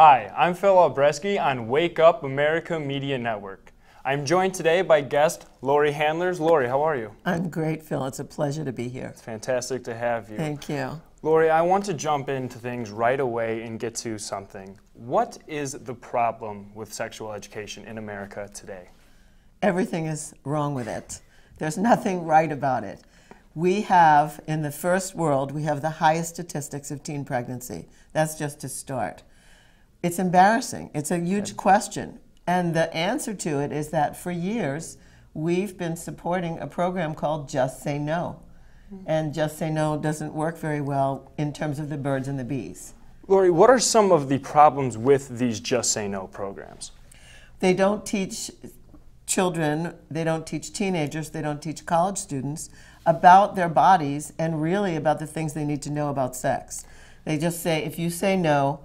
Hi, I'm Phillip Albreski on Wake Up America Media Network. I'm joined today by guest Laurie Handlers. Laurie, how are you? I'm great, Phil. It's a pleasure to be here. It's fantastic to have you. Thank you. Laurie, I want to jump into things right away and get to something. What is the problem with sexual education in America today? Everything is wrong with it. There's nothing right about it. We have, in the first world, we have the highest statistics of teen pregnancy. That's just to start. It's embarrassing. It's a huge question. And the answer to it is that for years, we've been supporting a program called Just Say No. And Just Say No doesn't work very well in terms of the birds and the bees. Laurie, what are some of the problems with these Just Say No programs? They don't teach children, they don't teach teenagers, they don't teach college students about their bodies and really about the things they need to know about sex. They just say, if you say no,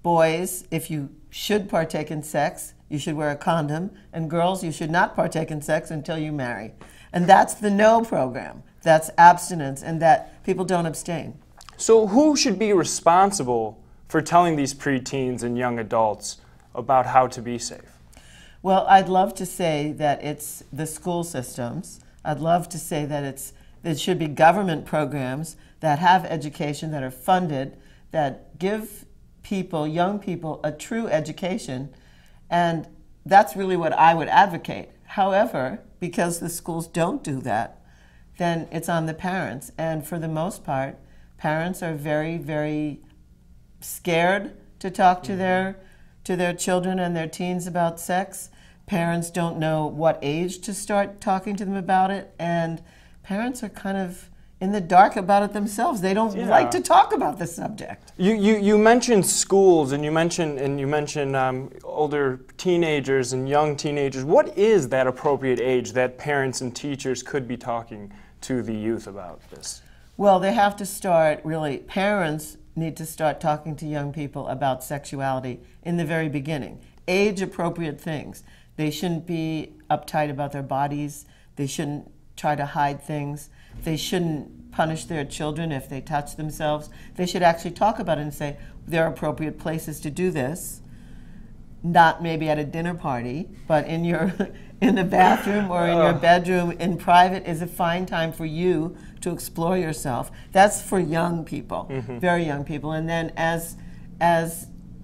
boys, if you should partake in sex, you should wear a condom, and girls, you should not partake in sex until you marry. And that's the no program. That's abstinence, and that people don't abstain. So who should be responsible for telling these preteens and young adults about how to be safe? Well, I'd love to say that it's the school systems. I'd love to say that it should be government programs that have education, that are funded, that give people, young people, a true education, and that's really what I would advocate. However, because the schools don't do that, then it's on the parents, and for the most part, parents are very, very scared to talk to their children and their teens about sex. Parents don't know what age to start talking to them about it, and parents are kind of in the dark about it themselves. They don't like to talk about the subject. You mentioned schools, and you mentioned older teenagers and young teenagers. What is that appropriate age that parents and teachers could be talking to the youth about this? Well, they have to start, really, parents need to start talking to young people about sexuality in the very beginning. Age-appropriate things. They shouldn't be uptight about their bodies. They shouldn't try to hide things. They shouldn't punish their children if they touch themselves. They should actually talk about it and say, there are appropriate places to do this. Not maybe at a dinner party, but in the bathroom or in your bedroom in private is a fine time for you to explore yourself. That's for young people, very young people. And then as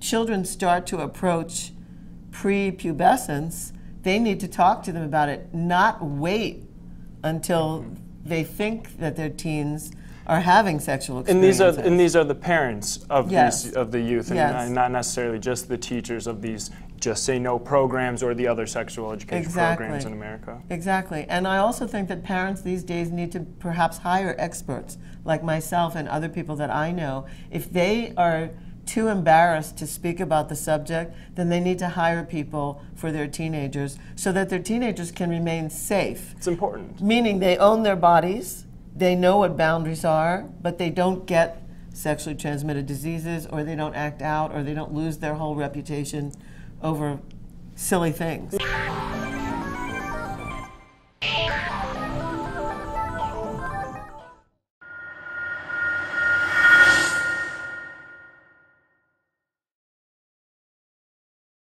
children start to approach prepubescence, they need to talk to them about it, not wait until they think that their teens are having sexual experiences. And these are the parents of the youth, and Yes. not necessarily just the teachers of these Just Say No programs or the other sexual education programs in America. Exactly. And I also think that parents these days need to perhaps hire experts like myself and other people that I know. If they are too embarrassed to speak about the subject, then they need to hire people for their teenagers so that their teenagers can remain safe. It's important. Meaning they own their bodies, they know what boundaries are, but they don't get sexually transmitted diseases, or they don't act out, or they don't lose their whole reputation over silly things.